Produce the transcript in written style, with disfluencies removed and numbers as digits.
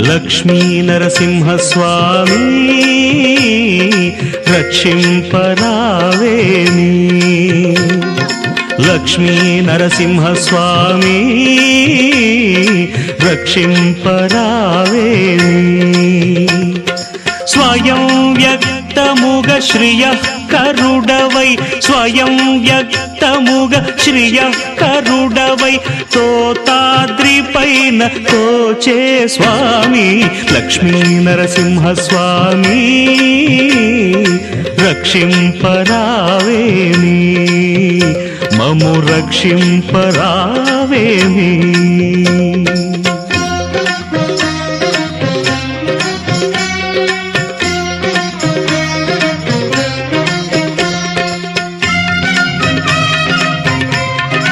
లక్ష్మీ నరసింహ స్వామి రక్షింపరావేమి, లక్ష్మీ నరసింహ స్వామి రక్షింపరావేమి. స్వయం వ్యక్తముగ శ్రియకరుడవై, స్వయం వ్యక్తముగ శ్రియకరుడవై తోతాద్రిపైన తోచే స్వామి లక్ష్మీ నరసింహ స్వామి రక్షింపరావేమి, మము రక్షింపరావేమి.